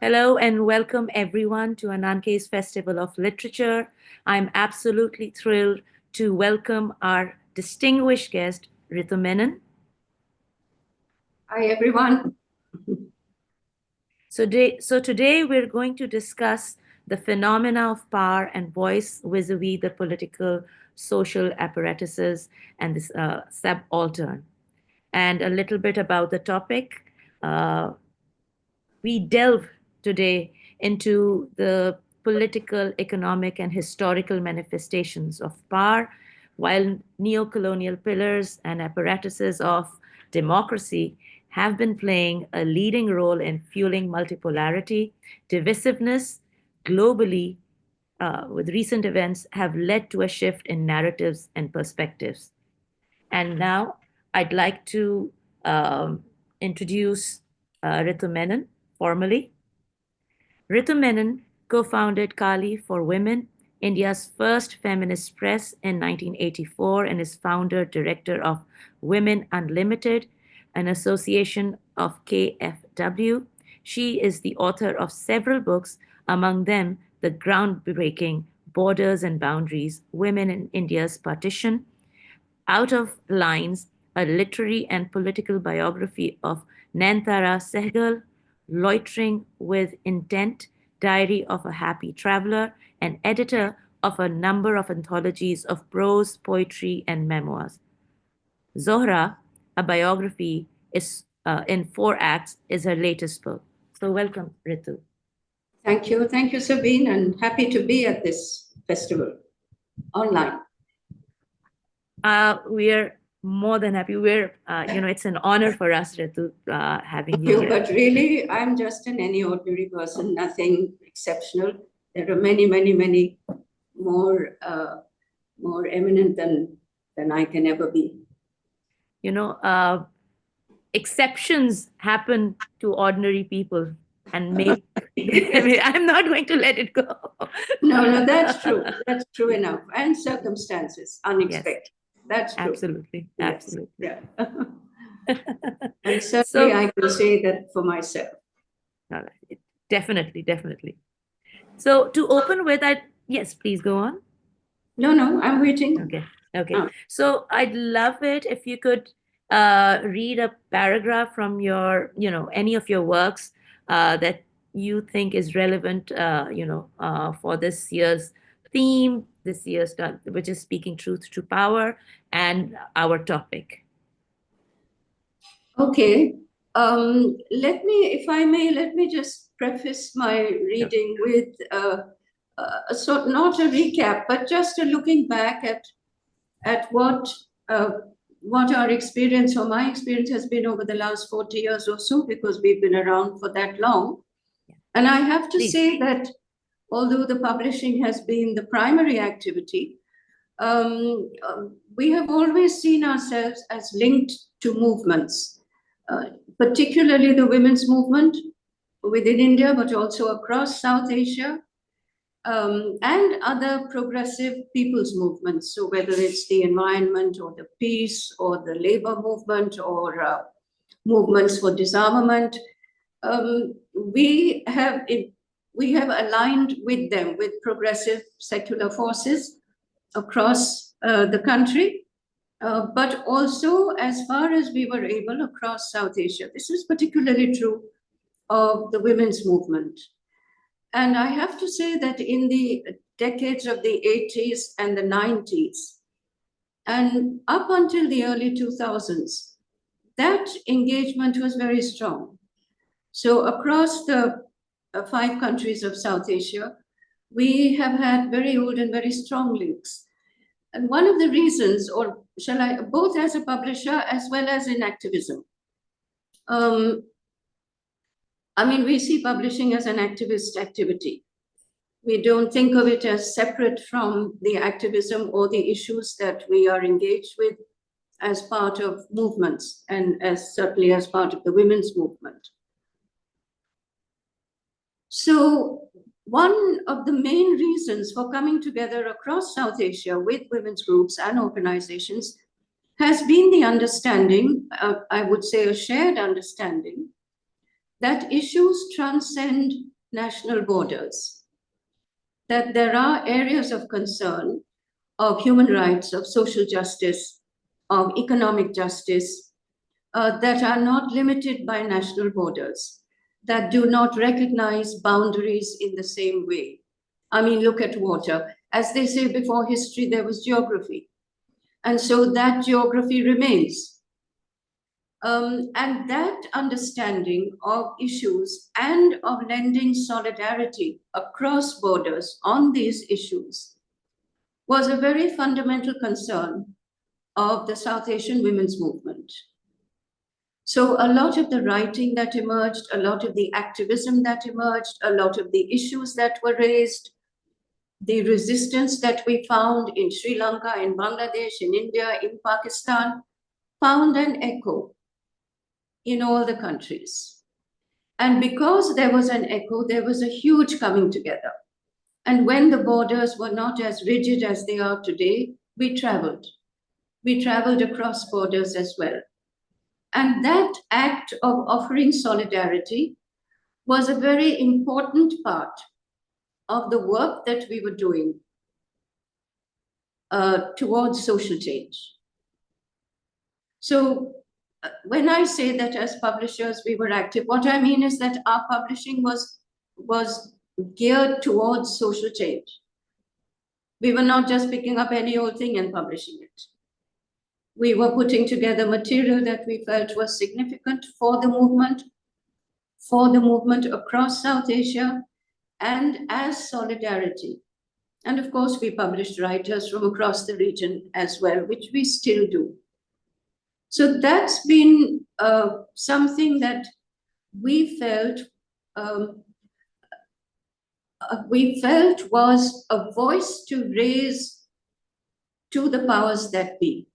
Hello and welcome everyone to Ananke's Festival of Literature. I'm absolutely thrilled to welcome our distinguished guest, Ritu Menon. Hi, everyone. So today we're going to discuss the phenomena of power and voice vis-a-vis the political, social apparatuses and this sub-altern. And a little bit about the topic. Uh, we delve today into the political, economic, and historical manifestations of power, while neocolonial pillars and apparatuses of democracy have been playing a leading role in fueling multipolarity, divisiveness globally, with recent events have led to a shift in narratives and perspectives. And now I'd like to introduce Ritu Menon formally. Ritu Menon co-founded Kali for Women, India's first feminist press in 1984, and is founder director of Women Unlimited, an association of KFW. She is the author of several books, among them the groundbreaking Borders and Boundaries: Women in India's Partition, Out of Lines, a literary and political biography of Nayantara Sehgal, Loitering with Intent, Diary of a Happy Traveler, and editor of a number of anthologies of prose, poetry, and memoirs. Zohra, a biography is in 4 acts, is her latest book. So welcome, Ritu. Thank you. Thank you, Sabine, and happy to be at this festival online. We're more than happy. It's an honor for us, Ritu, having you here. But really, I'm just an any ordinary person, nothing exceptional. There are many, many, many more eminent than I can ever be. Exceptions happen to ordinary people and make I'm not going to let it go. No, that's true. That's true enough. And circumstances, unexpected. Yes. That's true. Absolutely. Yes. Absolutely. Yeah. And certainly I can say that for myself. All right. Definitely. So to open with, yes, please go on. No, I'm waiting. Okay. So I'd love it if you could read a paragraph from your, any of your works that you think is relevant, for this year's theme, which is speaking truth to power, and our topic. Okay. Let me just preface my reading with not a recap, but just a looking back at what our experience or my experience has been over the last 40 years or so, because we've been around for that long. And I have to say that although the publishing has been the primary activity, we have always seen ourselves as linked to movements, particularly the women's movement within India, but also across South Asia, and other progressive people's movements. So whether it's the environment or the peace or the labor movement or movements for disarmament, we have aligned with them, with progressive secular forces across the country, but also as far as we were able across South Asia. This is particularly true of the women's movement. And I have to say that in the decades of the 80s and the 90s, and up until the early 2000s, that engagement was very strong. So across the 5 countries of South Asia, we have had very old and very strong links. And one of the reasons, or shall I, both as a publisher as well as in activism, we see publishing as an activist activity. We don't think of it as separate from the activism or the issues that we are engaged with as part of movements, and certainly as part of the women's movement. So one of the main reasons for coming together across South Asia with women's groups and organizations has been the understanding, I would say a shared understanding, that issues transcend national borders, that there are areas of concern of human rights, of social justice, of economic justice that are not limited by national borders, that do not recognize boundaries in the same way. I mean, look at water. As they say, before history, there was geography. And so that geography remains. And that understanding of issues and of lending solidarity across borders on these issues was a very fundamental concern of the South Asian women's movement. So a lot of the writing that emerged, a lot of the activism that emerged, a lot of the issues that were raised, the resistance that we found in Sri Lanka, in Bangladesh, in India, in Pakistan, found an echo in all the countries. And because there was an echo, there was a huge coming together. And when the borders were not as rigid as they are today, we traveled. We traveled across borders as well. And that act of offering solidarity was a very important part of the work that we were doing towards social change. So when I say that as publishers we were active, what I mean is that our publishing was geared towards social change. We were not just picking up any old thing and publishing it. We were putting together material that we felt was significant for the movement across South Asia, and as solidarity. And of course, we published writers from across the region as well, which we still do. So that's been something that we felt was a voice to raise to the powers that be.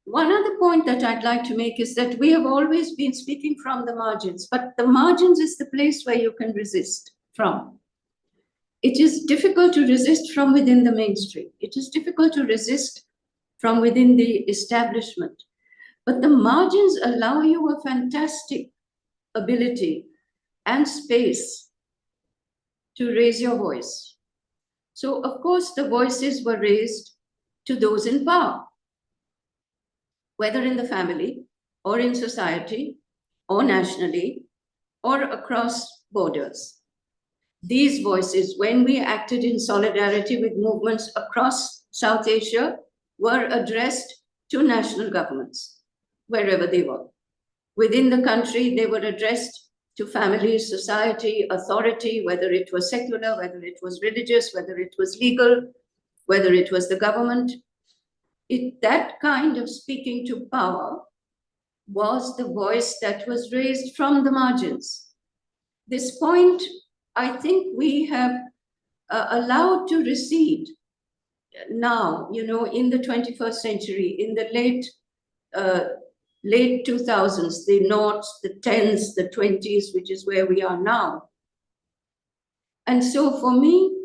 One other point that I'd like to make is that we have always been speaking from the margins, but the margins is the place where you can resist from. It is difficult to resist from within the mainstream. It is difficult to resist from within the establishment. But the margins allow you a fantastic ability and space to raise your voice. So, of course, the voices were raised to those in power, whether in the family or in society or nationally or across borders. These voices, when we acted in solidarity with movements across South Asia, were addressed to national governments, wherever they were. Within the country, they were addressed to families, society, authority, whether it was secular, whether it was religious, whether it was legal, whether it was the government. That kind of speaking to power was the voice that was raised from the margins. This point, I think we have allowed to recede now, in the 21st century, in the late 2000s, the noughts, the tens, the 20s, which is where we are now. And so for me,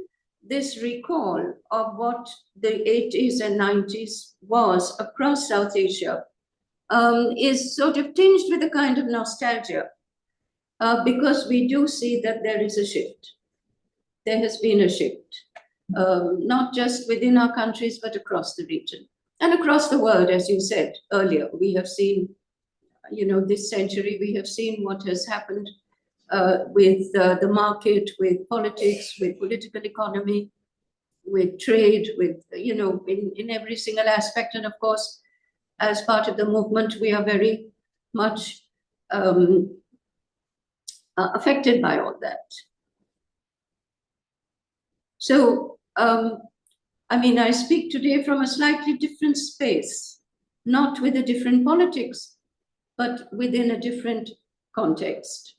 this recall of what the 80s and 90s was across South Asia is sort of tinged with a kind of nostalgia, because we do see that there is a shift. There has been a shift, not just within our countries, but across the region and across the world, as you said earlier. We have seen, this century, we have seen what has happened with the market, with politics, with political economy, with trade, with, in every single aspect. And of course, as part of the movement, we are very much affected by all that. So, I speak today from a slightly different space, not with a different politics, but within a different context.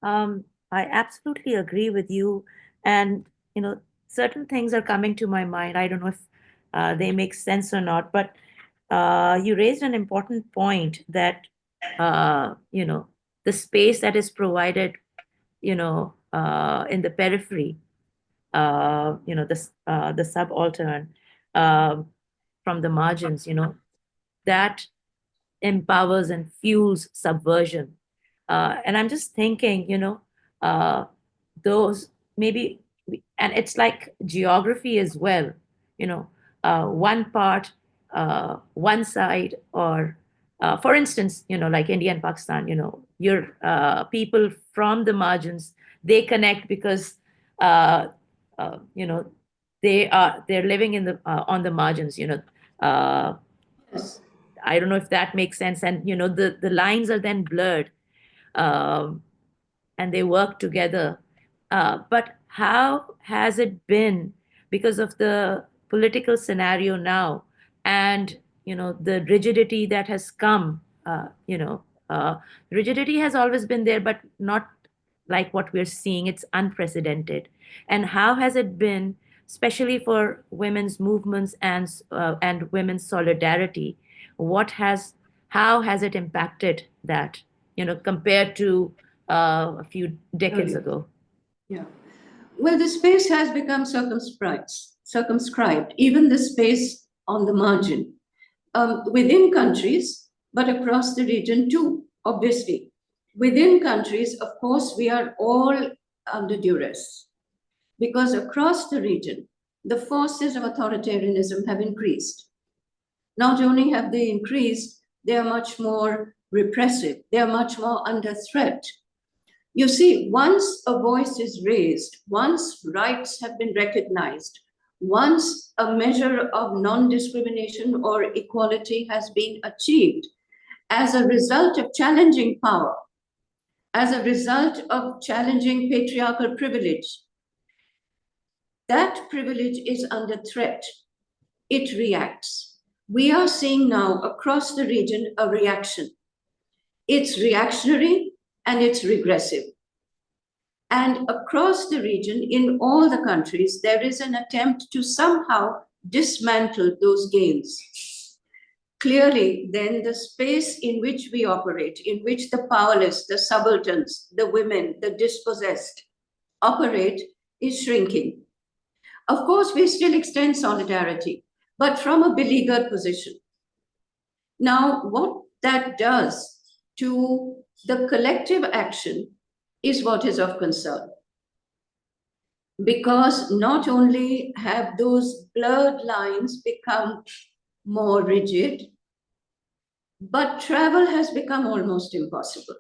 I absolutely agree with you. And, certain things are coming to my mind. I don't know if they make sense or not, but you raised an important point that, the space that is provided, in the periphery the subaltern uh, from the margins, that empowers and fuels subversion. And I'm just thinking, uh, those maybe, and it's like geography as well, one part, one side, or for instance, like India and Pakistan, your people from the margins, they connect because, uh, you know, they're living in the on the margins, uh, Yes. I don't know if that makes sense. And the lines are then blurred, um, and they work together. But how has it been because of the political scenario now, and the rigidity that has come? Rigidity has always been there, but not like what we're seeing. It's unprecedented. And how has it been, especially for women's movements and women's solidarity? What has How has it impacted that? Compared to a few decades Earlier. ago. Yeah. Well, the space has become circumscribed, even the space on the margin, within countries, but across the region too, obviously. Within countries, of course, we are all under duress because across the region, the forces of authoritarianism have increased. Not only have they increased, they are much more repressive, they are much more under threat. You see, once a voice is raised, once rights have been recognized, once a measure of non discrimination or equality has been achieved as a result of challenging power, as a result of challenging patriarchal privilege, that privilege is under threat. It reacts. We are seeing now across the region a reaction. It's reactionary and it's regressive. And across the region, in all the countries, there is an attempt to somehow dismantle those gains. Clearly, then the space in which we operate, in which the powerless, the subalterns, the women, the dispossessed operate, is shrinking. Of course, we still extend solidarity, but from a beleaguered position. Now, what that does to the collective action is what is of concern. Because not only have those blurred lines become more rigid, but travel has become almost impossible.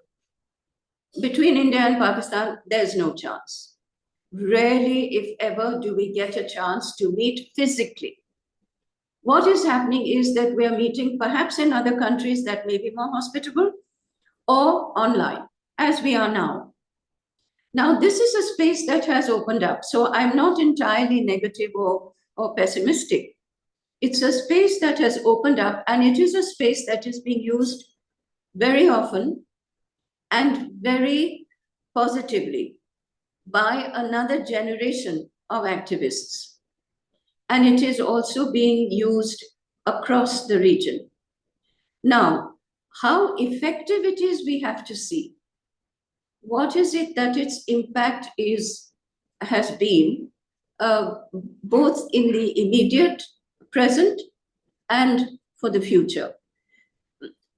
Between India and Pakistan, there's no chance. Rarely, if ever, do we get a chance to meet physically. What is happening is that we are meeting perhaps in other countries that may be more hospitable or online, as we are now. Now, this is a space that has opened up. So I'm not entirely negative or pessimistic. It's a space that has opened up, and it is a space that is being used very often and very positively by another generation of activists. And it is also being used across the region. Now, how effective it is, we have to see. What is it that its impact has been, both in the immediate present and for the future?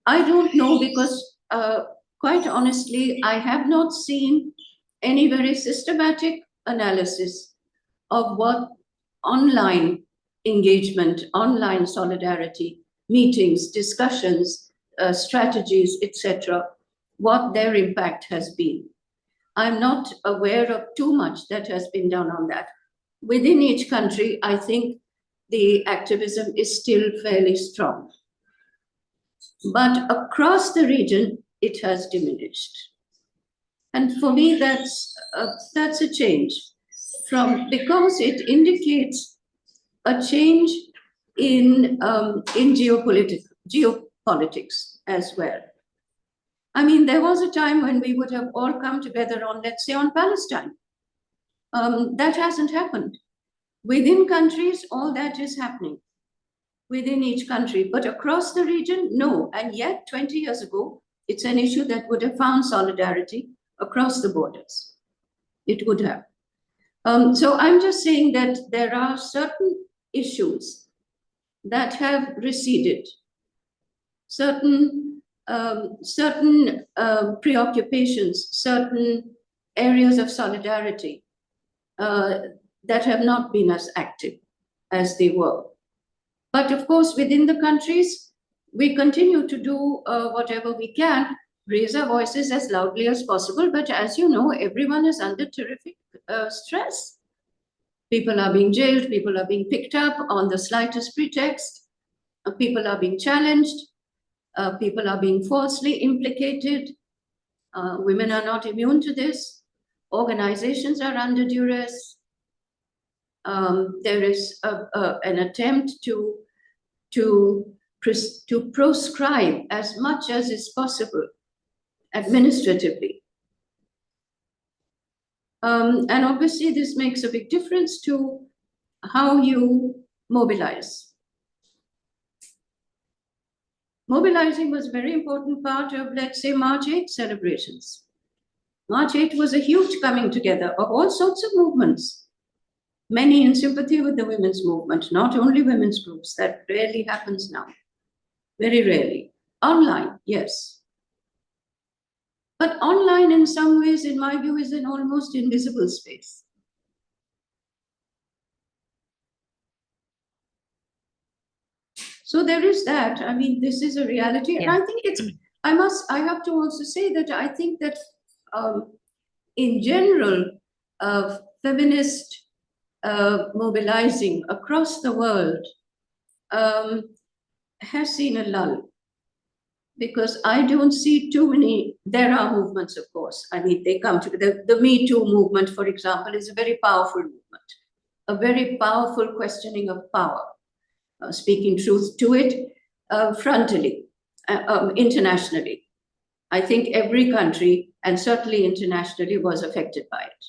I don't know because, quite honestly, I have not seen any very systematic analysis of what online engagement, online solidarity, meetings, discussions, strategies, etc., what their impact has been. I'm not aware of too much that has been done on that. Within each country, I think the activism is still fairly strong. But across the region, it has diminished. And for me, that's a change because it indicates a change in geopolitics as well. I mean, there was a time when we would have all come together on, let's say, on Palestine. That hasn't happened. Within countries, all that is happening within each country, but across the region, no. And yet, 20 years ago, it's an issue that would have found solidarity across the borders. It would have. So I'm just saying that there are certain issues that have receded, certain preoccupations, certain areas of solidarity that have not been as active as they were. But of course, within the countries, we continue to do whatever we can, raise our voices as loudly as possible. But as you know, everyone is under terrific stress. People are being jailed, people are being picked up on the slightest pretext, people are being challenged, people are being falsely implicated. Women are not immune to this. Organizations are under duress. There is an attempt to proscribe as much as is possible administratively. And obviously, this makes a big difference to how you mobilize. Mobilizing was a very important part of, let's say, March 8 celebrations. March 8 was a huge coming together of all sorts of movements, many in sympathy with the women's movement, not only women's groups. That rarely happens now, very rarely. Online, yes. But online, in some ways, in my view, is an almost invisible space. So there is that. I mean, this is a reality. And I think it's, I have to also say that I think that in general, feminist mobilizing across the world has seen a lull. Because I don't see too many, there are movements, of course. I mean, they come together. The Me Too movement, for example, is a very powerful movement, a very powerful questioning of power, speaking truth to it frontally, internationally. I think every country, and certainly internationally, was affected by it.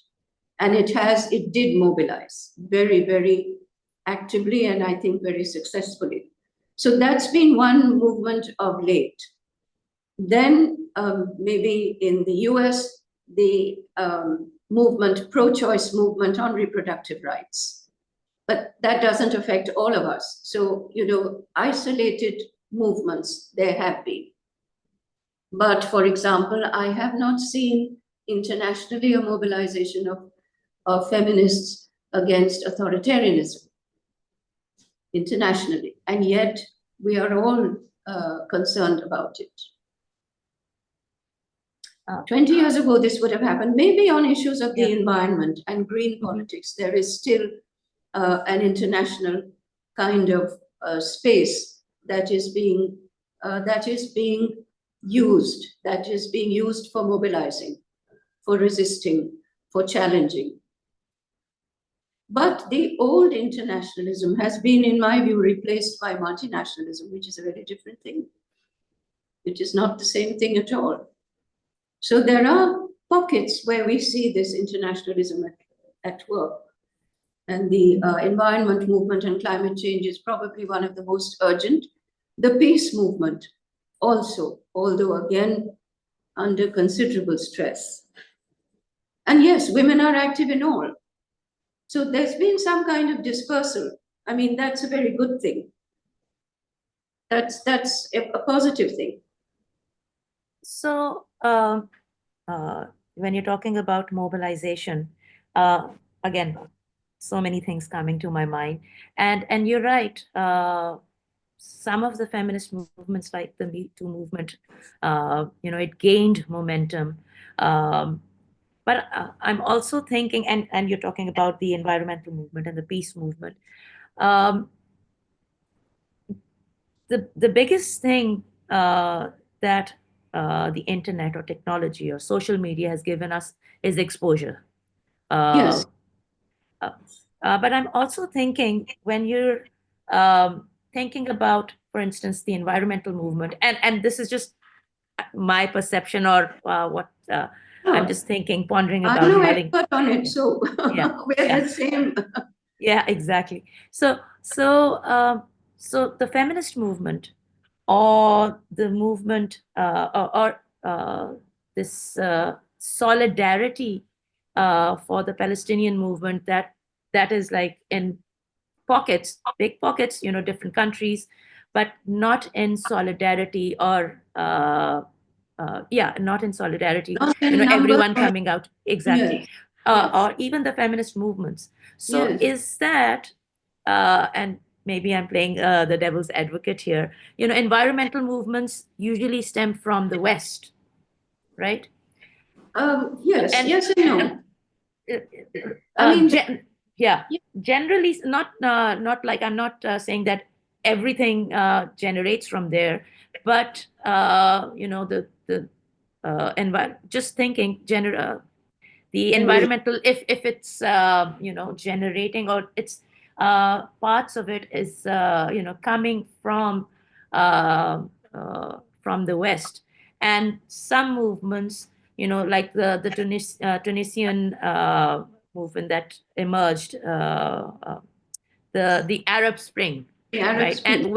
And it did mobilize very, very actively, and I think very successfully. So that's been one movement of late. Then maybe in the US, the movement, pro-choice movement on reproductive rights. But that doesn't affect all of us. So, isolated movements, there have been. But for example, I have not seen internationally a mobilization of feminists against authoritarianism internationally. And yet we are all concerned about it. 20 years ago, this would have happened. Maybe on issues of the environment and green politics, there is still an international kind of space that is being used for mobilizing, for resisting, for challenging. But the old internationalism has been, in my view, replaced by multinationalism, which is a very different thing. It is not the same thing at all. So there are pockets where we see this internationalism at work. And the environment movement and climate change is probably one of the most urgent. The peace movement also, although again, under considerable stress. And yes, women are active in all. So there's been some kind of dispersal. I mean, that's a very good thing. That's a positive thing. So when you're talking about mobilization, again, so many things coming to my mind. And you're right. Some of the feminist movements, like the Me Too movement, it gained momentum. But I'm also thinking, and you're talking about the environmental movement and the peace movement. The biggest thing that the internet or technology or social media has given us is exposure. Yes. But I'm also thinking, when you're thinking about, for instance, the environmental movement, and this is just my perception or what I'm just thinking, pondering about. I'm no expert on it, so we're the same. Yeah, exactly. So the feminist movement, or the movement, or this solidarity for the Palestinian movement that is like in pockets, big pockets, different countries, but not in solidarity or not in solidarity. Not in number. Everyone coming out exactly, Yes. Yes. or even the feminist movements. So Yes. is that, and maybe I'm playing the devil's advocate here. Environmental movements usually stem from the West, right? Yes. And yes and no. I mean, generally, not like I'm not saying that everything generates from there, but just thinking the environmental, if it's generating, or it's parts of it is coming from the West, and some movements, like the Tunisian movement that emerged, the Arab Spring, right? Spring. And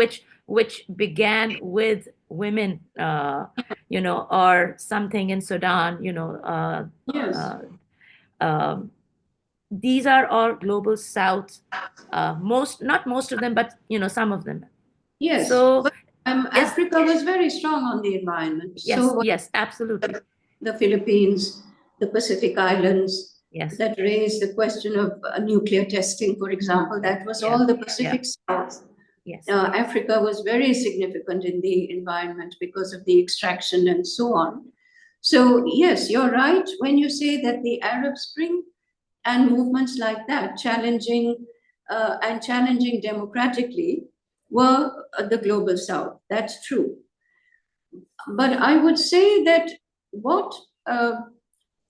which began with women, or something in Sudan, Yes. These are all global South, not most of them, but some of them. Yes. So but, Africa was very strong on the environment. Yes, so yes, absolutely. The Philippines, the Pacific Islands, Yes. that raised the question of nuclear testing, for example. That was all the Pacific South. Yes. Africa was very significant in the environment because of the extraction and so on. So yes, you're right when you say that the Arab Spring and movements like that challenging democratically were the global South. That's true. But I would say that what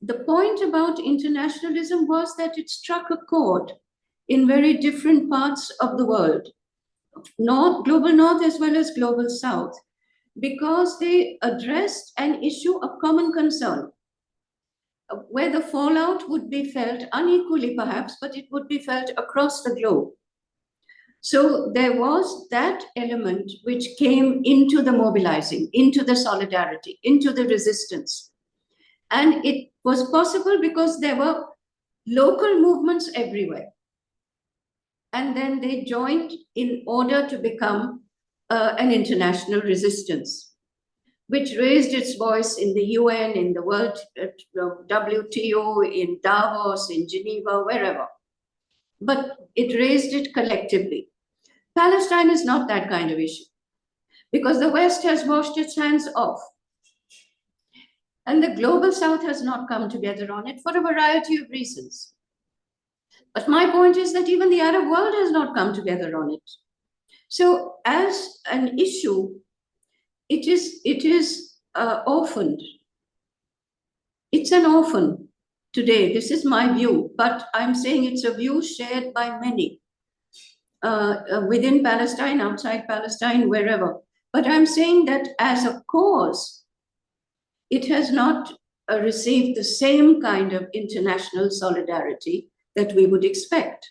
the point about internationalism was that it struck a chord in very different parts of the world, global North as well as global South, because they addressed an issue of common concern, where the fallout would be felt unequally perhaps, but it would be felt across the globe. So there was that element which came into the mobilizing, into the solidarity, into the resistance. And it was possible because there were local movements everywhere. And then they joined in order to become an international resistance, which raised its voice in the UN, in the World WTO, in Davos, in Geneva, wherever. But it raised it collectively. Palestine is not that kind of issue, because the West has washed its hands off. And the global South has not come together on it for a variety of reasons. But my point is that even the Arab world has not come together on it. So as an issue, it is orphaned. It's an orphan today. This is my view, but I'm saying it's a view shared by many within Palestine, outside Palestine, wherever. But I'm saying that as a cause, it has not received the same kind of international solidarity that we would expect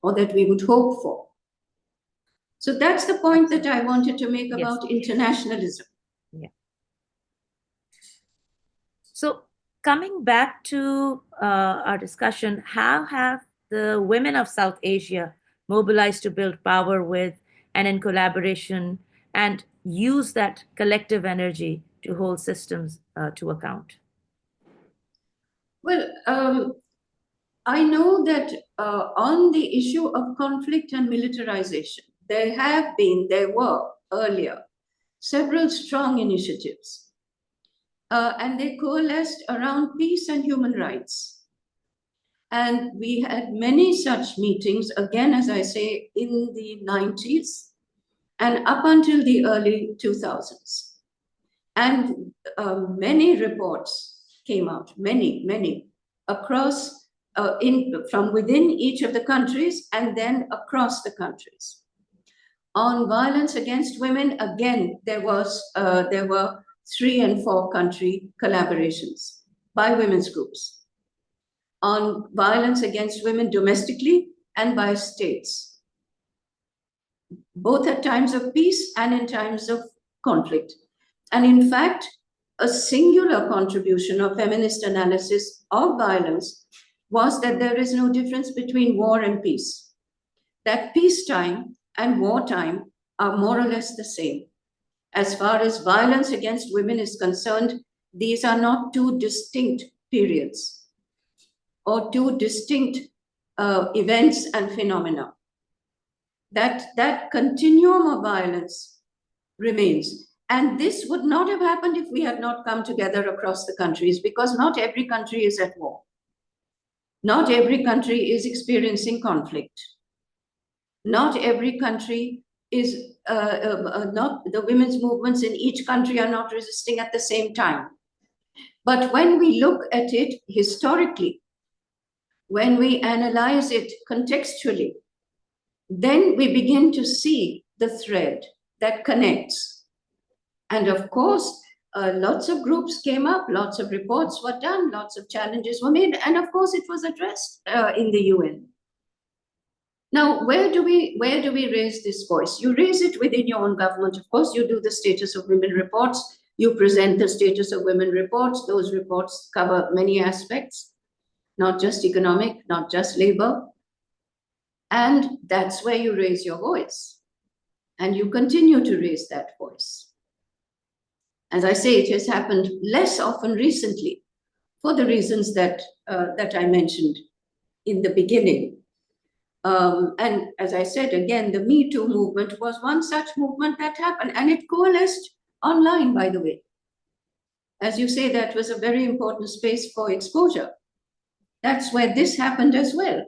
or that we would hope for. So that's the point that I wanted to make about internationalism. Yeah. So coming back to our discussion, how have the women of South Asia mobilized to build power with and in collaboration and use that collective energy to hold systems to account? Well, I know that on the issue of conflict and militarization, there were earlier several strong initiatives, and they coalesced around peace and human rights. And we had many such meetings, again, as I say, in the 90s and up until the early 2000s. And many reports came out, many, across, from within each of the countries and then across the countries. On violence against women, again, there were 3 and 4 country collaborations by women's groups. On violence against women domestically and by states, both at times of peace and in times of conflict. And in fact, a singular contribution of feminist analysis of violence was that there is no difference between war and peace, that peacetime and wartime are more or less the same. As far as violence against women is concerned, these are not two distinct periods or two distinct events and phenomena. That continuum of violence remains. And this would not have happened if we had not come together across the countries, because not every country is at war. Not every country is experiencing conflict. Not every country is, not the women's movements in each country are not resisting at the same time. But when we look at it historically, when we analyze it contextually, then we begin to see the thread that connects. And of course, lots of groups came up, lots of reports were done, lots of challenges were made, and of course it was addressed in the UN. Now, where do we raise this voice? You raise it within your own government. Of course, you do the status of women reports. You present the status of women reports. Those reports cover many aspects, not just economic, not just labor. And that's where you raise your voice. And you continue to raise that voice. As I say, it has happened less often recently for the reasons that I mentioned in the beginning. And as I said, again, the Me Too movement was one such movement that happened, and it coalesced online, by the way. As you say, that was a very important space for exposure. That's where this happened as well.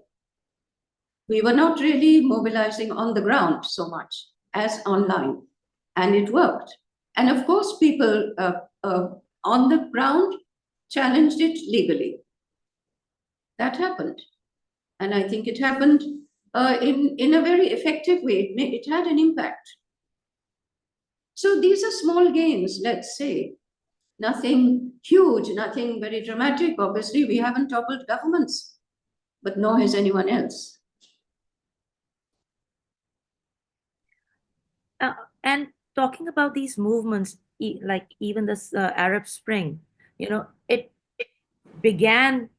We were not really mobilizing on the ground so much as online, and it worked. And of course, people on the ground challenged it legally. That happened. And I think it happened in a very effective way. It had an impact. So these are small gains, let's say. Nothing huge, nothing very dramatic. Obviously, we haven't toppled governments, but nor has anyone else. And talking about these movements, like even this Arab Spring, it began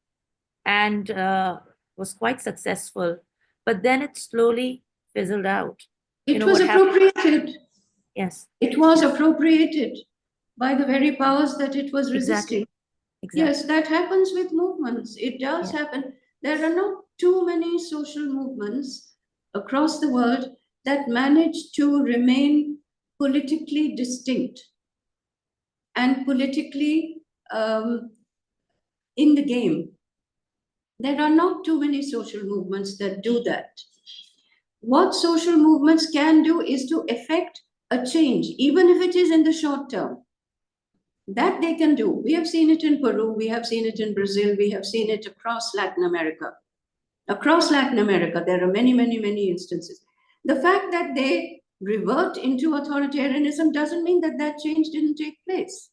and was quite successful, but then it slowly fizzled out. It was appropriated. Yes. It was appropriated by the very powers that it was resisting. Exactly. Yes, that happens with movements. It does happen. There are not too many social movements across the world that manage to remain politically distinct and politically in the game. There are not too many social movements that do that. What social movements can do is to effect a change, even if it is in the short term. That they can do. We have seen it in Peru, we have seen it in Brazil, we have seen it across Latin America. Across Latin America, there are many, many, many instances. The fact that they revert into authoritarianism doesn't mean that that change didn't take place.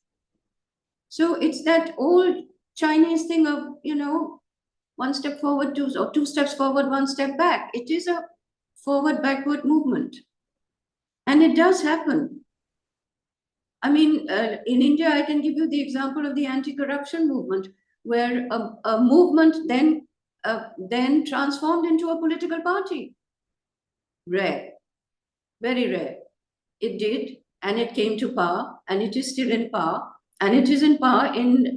So it's that old Chinese thing of, one step forward, or two steps forward, one step back. It is a forward-backward movement. And it does happen. I mean, in India, I can give you the example of the anti-corruption movement, where a movement then transformed into a political party. Rare, very rare. It did, and it came to power, and it is still in power, and it is in power in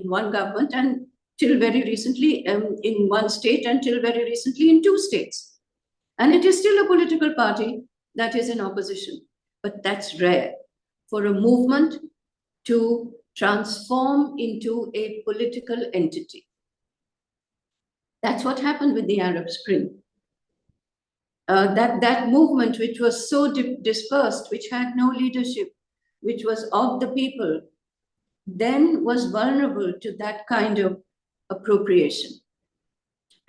one government, and till very recently in one state, and till very recently in two states. And it is still a political party that is in opposition, but that's rare for a movement to transform into a political entity. That's what happened with the Arab Spring. That movement, which was so dispersed, which had no leadership, which was of the people, then was vulnerable to that kind of appropriation.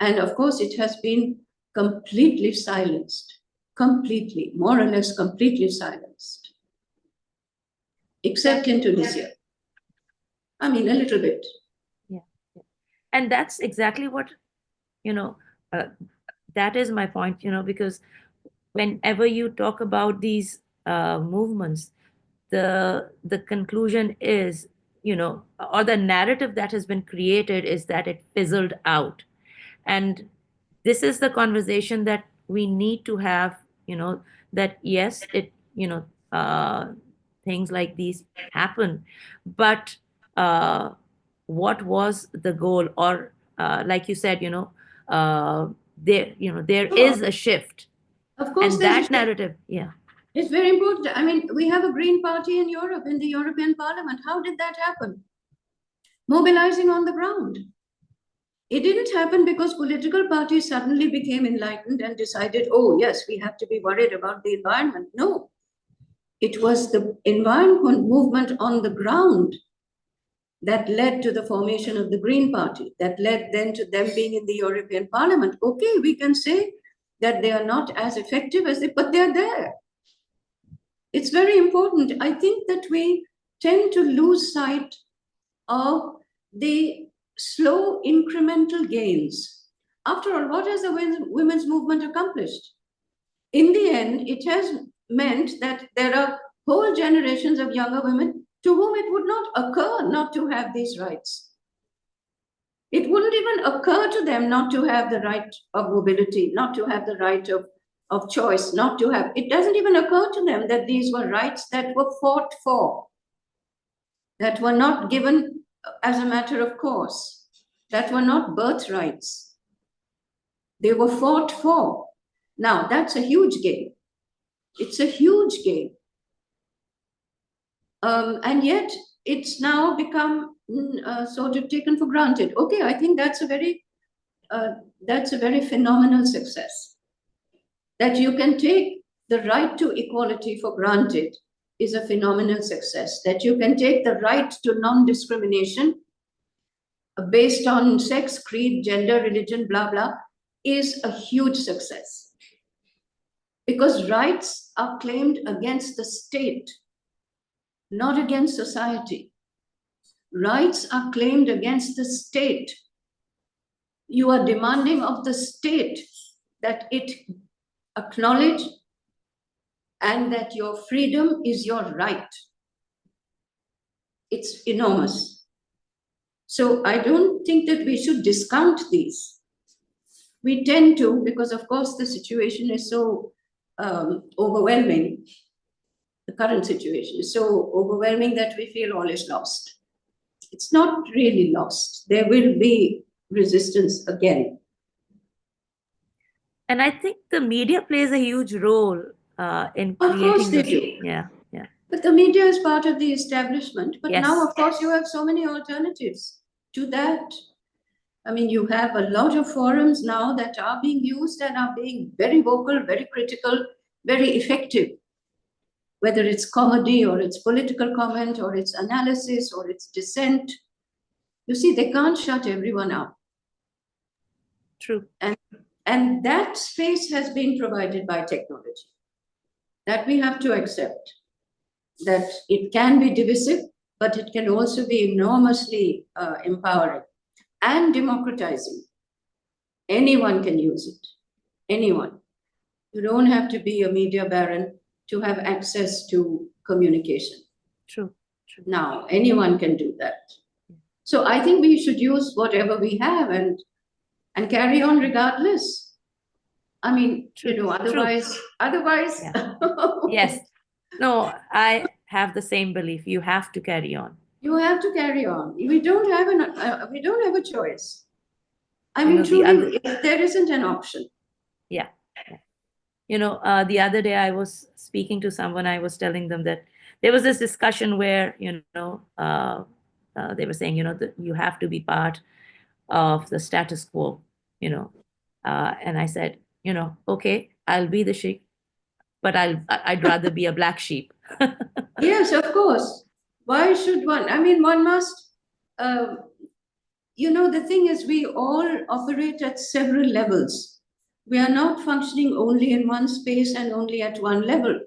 And of course, it has been completely silenced, completely, more or less completely silenced, except in Tunisia. I mean, a little bit. Yeah. And that's exactly what, that is my point, because whenever you talk about these movements, the conclusion is, or the narrative that has been created is that it fizzled out. And this is the conversation that we need to have, that yes, things like these happen, but uh, what was the goal? Or like you said, there is a shift, Of course, and there's a that shift. narrative, yeah. It's very important. I mean, we have a Green Party in Europe, in the European Parliament. How did that happen? Mobilizing on the ground. It didn't happen because political parties suddenly became enlightened and decided, oh, yes, we have to be worried about the environment. No, it was the environment movement on the ground that led to the formation of the Green Party, that led then to them being in the European Parliament. Okay, we can say that they are not as effective as they, but they're there. It's very important. I think that we tend to lose sight of the slow incremental gains. After all, what has the women's movement accomplished? In the end, it has meant that there are whole generations of younger women to whom it would not occur not to have these rights. It wouldn't even occur to them not to have the right of mobility, not to have the right of choice, not to have, it doesn't even occur to them that these were rights that were fought for, that were not given as a matter of course, that were not birthrights. They were fought for. Now, that's a huge gain. It's a huge gain. And yet, it's now become sort of taken for granted. Okay, I think that's a very phenomenal success. That you can take the right to equality for granted is a phenomenal success. That you can take the right to non-discrimination based on sex, creed, gender, religion, blah, blah, is a huge success. Because rights are claimed against the state, not against society. Rights are claimed against the state. You are demanding of the state that it acknowledge and that your freedom is your right. It's enormous. So I don't think that we should discount these. We tend to, because of course the situation is so overwhelming. The current situation is so overwhelming that we feel all is lost. It's not really lost. There will be resistance again. And I think the media plays a huge role in creating. Of course they do. Yeah, yeah. But the media is part of the establishment. But Yes. now, of course, you have so many alternatives to that. I mean, you have a lot of forums now that are being used and are being very vocal, very critical, very effective. Whether it's comedy or it's political comment or it's analysis or it's dissent. You see, they can't shut everyone up. True. And that space has been provided by technology. That we have to accept. That it can be divisive, but it can also be enormously empowering and democratizing. Anyone can use it. Anyone. You don't have to be a media baron to have access to communication. True. Now, anyone can do that. So I think we should use whatever we have and carry on regardless. I mean, otherwise. Yeah. Yes. No, I have the same belief. You have to carry on. You have to carry on. We don't have a choice. I mean, truly, there isn't an option. Yeah. The other day I was speaking to someone. I was telling them that there was this discussion where, they were saying, that you have to be part of the status quo, and I said, okay, I'll be the sheep, but I'd rather be a black sheep. Yes, of course. Why should one? I mean, one must, the thing is, we all operate at several levels. We are not functioning only in one space and only at one level.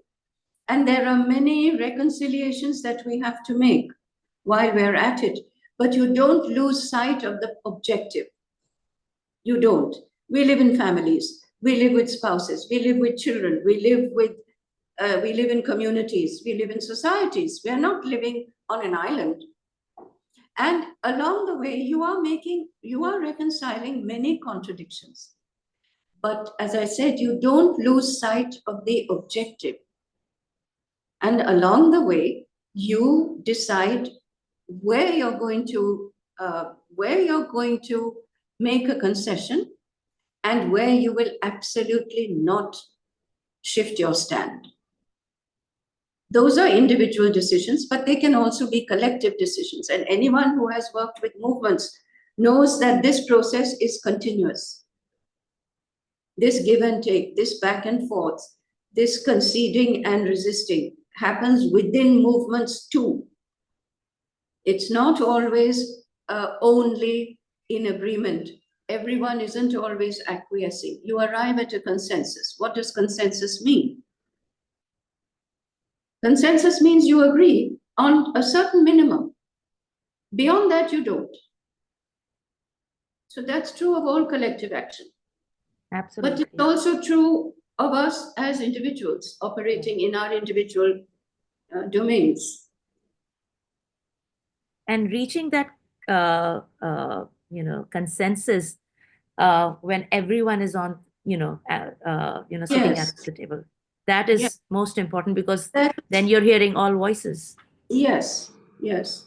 And there are many reconciliations that we have to make while we're at it. But you don't lose sight of the objective. You don't. We live in families. We live with spouses. We live with children. We live with we live in communities, we live in societies. We are not living on an island. And along the way, you are reconciling many contradictions. But as I said, you don't lose sight of the objective. And along the way, you decide where you're going to make a concession and where you will absolutely not shift your stand. Those are individual decisions, but they can also be collective decisions. And anyone who has worked with movements knows that this process is continuous. This give and take, this back and forth, this conceding and resisting happens within movements too. It's not always only in agreement. Everyone isn't always acquiescing. You arrive at a consensus. What does consensus mean? Consensus means you agree on a certain minimum. Beyond that, you don't. So that's true of all collective action. Absolutely. But it's also true of us as individuals operating in our individual domains. And reaching that, consensus when everyone is on, sitting Yes. at the table. That is Yes. most important, because then you're hearing all voices. Yes, yes.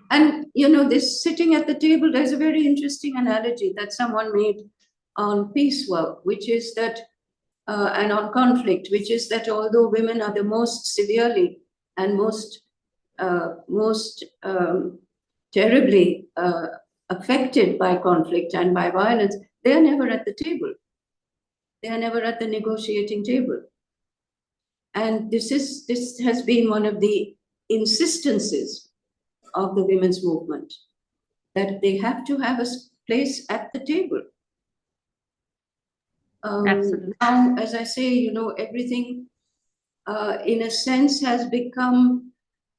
And, this sitting at the table, there's a very interesting analogy that someone made on peace work, which is that, and on conflict, which is that although women are the most severely and most terribly affected by conflict and by violence, they are never at the table. They are never at the negotiating table. And this has been one of the insistences of the women's movement, that they have to have a place at the table. Absolutely. Now, as I say, everything in a sense has become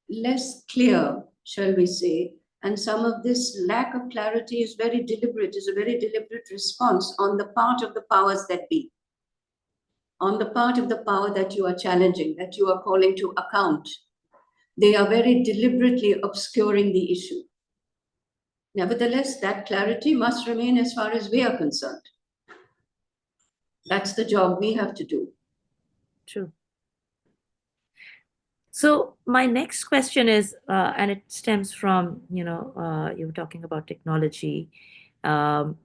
less clear, shall we say, and some of this lack of clarity is a very deliberate response on the part of the powers that be, on the part of the power that you are challenging, that you are calling to account. They are very deliberately obscuring the issue. Nevertheless, that clarity must remain as far as we are concerned. That's the job we have to do. True. So my next question is, and it stems from, you were talking about technology. And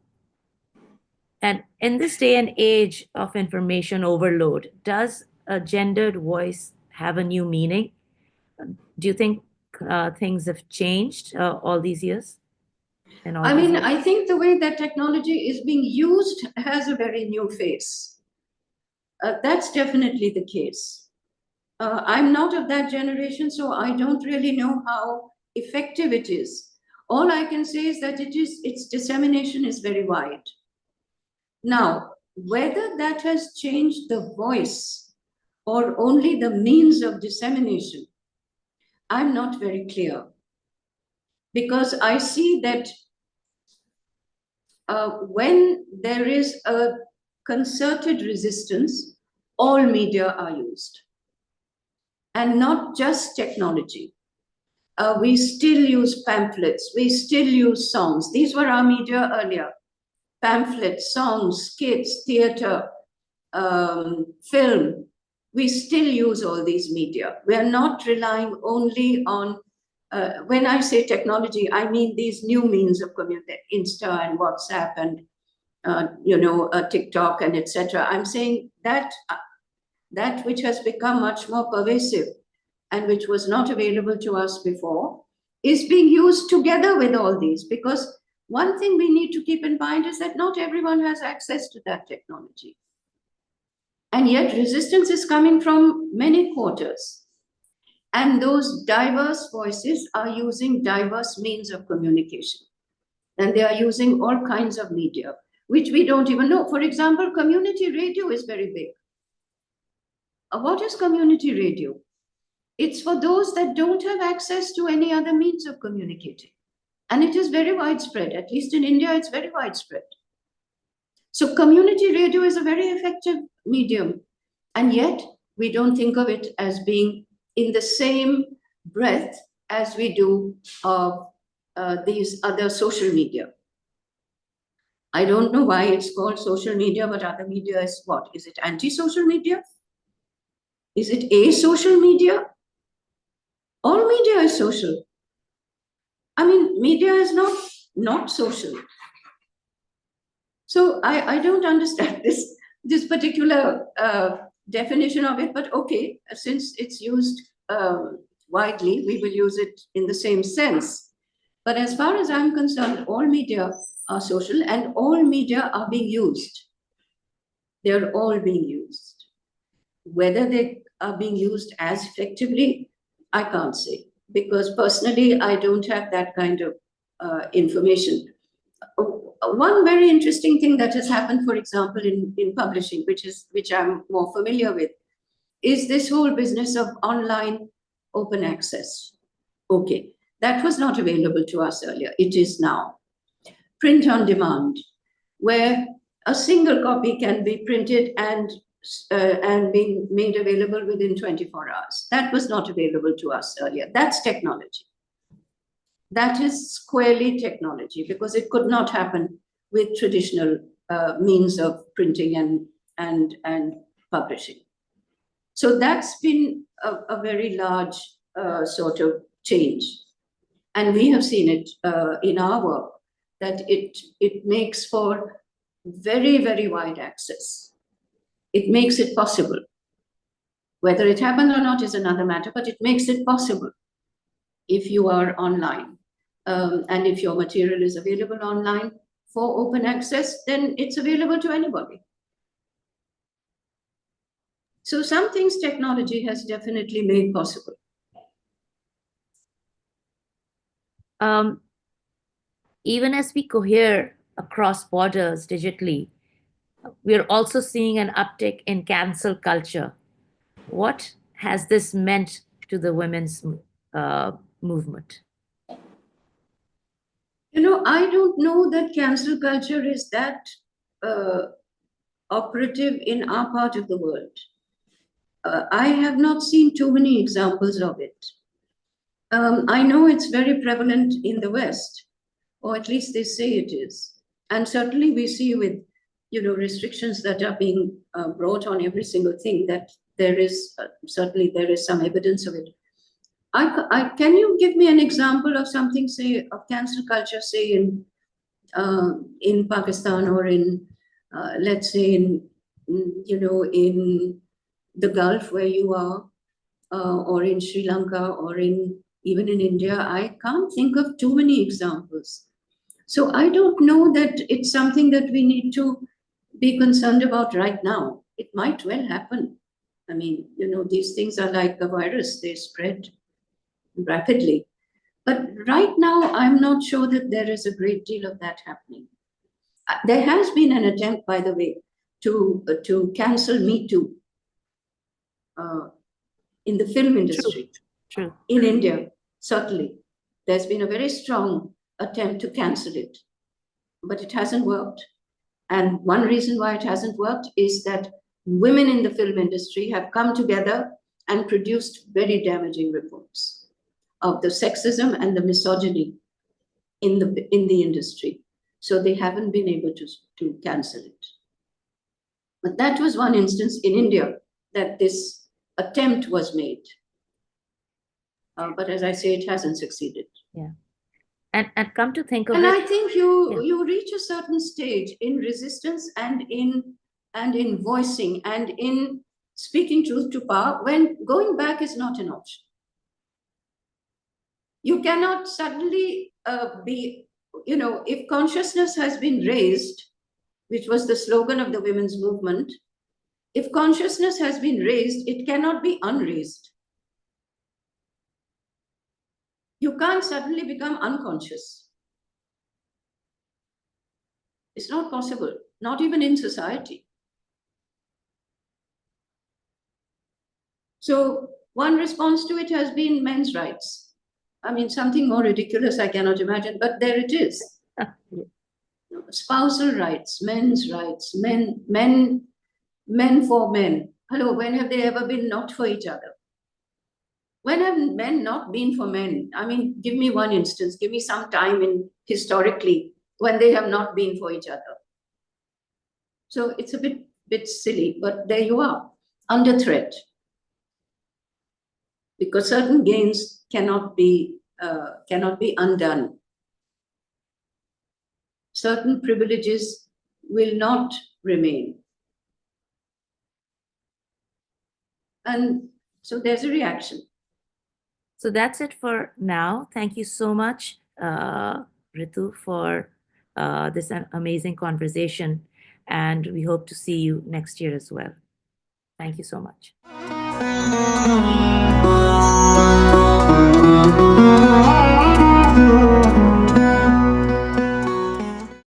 in this day and age of information overload, does a gendered voice have a new meaning? Do you think things have changed all these years? I think the way that technology is being used has a very new face. That's definitely the case. I'm not of that generation, so I don't really know how effective it is. All I can say is that its dissemination is very wide. Now, whether that has changed the voice or only the means of dissemination, I'm not very clear. Because I see that when there is a concerted resistance, all media are used. And not just technology. We still use pamphlets, we still use songs. These were our media earlier. Pamphlets, songs, skits, theater, film. We still use all these media. We are not relying only on, when I say technology, I mean these new means of communication, Insta and WhatsApp and, TikTok and etc. I'm saying that which has become much more pervasive and which was not available to us before is being used together with all these, because one thing we need to keep in mind is that not everyone has access to that technology. And yet resistance is coming from many quarters. And those diverse voices are using diverse means of communication. And they are using all kinds of media, which we don't even know. For example, community radio is very big. What is community radio? It's for those that don't have access to any other means of communicating. And it is very widespread. At least in India, it's very widespread. So community radio is a very effective medium. And yet we don't think of it as being in the same breath as we do of these other social media. I don't know why it's called social media, but other media is what? Is it anti-social media? Is it a-social media? All media is social. I mean, media is not social. So I don't understand this particular definition of it, but okay, since it's used widely, we will use it in the same sense. But as far as I'm concerned, all media are social and all media are being used. They're all being used. Whether they are being used as effectively, I can't say, because personally, I don't have that kind of information. One very interesting thing that has happened, for example, in publishing, which I'm more familiar with, is this whole business of online open access. Okay, that was not available to us earlier. It is now. Print on demand, where a single copy can be printed and being made available within 24 hours. That was not available to us earlier. That's technology. That is squarely technology, because it could not happen with traditional means of printing and publishing. So that's been a very large sort of change. And we have seen it in our work, that it makes for very, very wide access. It makes it possible. Whether it happened or not is another matter, but it makes it possible if you are online. And if your material is available online for open access, then it's available to anybody. So some things technology has definitely made possible. Even as we cohere across borders digitally, we're also seeing an uptick in cancel culture. What has this meant to the women's movement? You know, I don't know that cancel culture is that operative in our part of the world. I have not seen too many examples of it. I know it's very prevalent in the West, or at least they say it is. And certainly we see with, restrictions that are being brought on every single thing, that there is certainly there is some evidence of it. Can you give me an example of something, say, of cancel culture, say in Pakistan, or in let's say in the Gulf where you are, or in Sri Lanka, or even in India? I can't think of too many examples. So I don't know that it's something that we need to be concerned about right now. It might well happen. I mean, these things are like a virus, they spread rapidly. But right now, I'm not sure that there is a great deal of that happening. There has been an attempt, by the way, to cancel Me Too in the film industry. True. In India, certainly. There's been a very strong attempt to cancel it, but it hasn't worked. And one reason why it hasn't worked is that women in the film industry have come together and produced very damaging reports of the sexism and the misogyny in the industry. So they haven't been able to cancel it. But that was one instance in India that this attempt was made. But as I say, it hasn't succeeded. Yeah. And come to think of it, I think you reach a certain stage in resistance and in voicing and in speaking truth to power when going back is not an option. You cannot suddenly be, if consciousness has been raised, which was the slogan of the women's movement, if consciousness has been raised, it cannot be unraised. You can't suddenly become unconscious. It's not possible, not even in society. So one response to it has been men's rights. I mean, something more ridiculous I cannot imagine, but there it is. Spousal rights, men's rights, men for men. Hello, when have they ever been not for each other? When have men not been for men? I mean, give me one instance, give me some time in historically when they have not been for each other. So it's a bit silly, but there you are, under threat. Because certain gains cannot be undone. Certain privileges will not remain. And so there's a reaction. So that's it for now. Thank you so much, Ritu, for this amazing conversation. And we hope to see you next year as well. Thank you so much.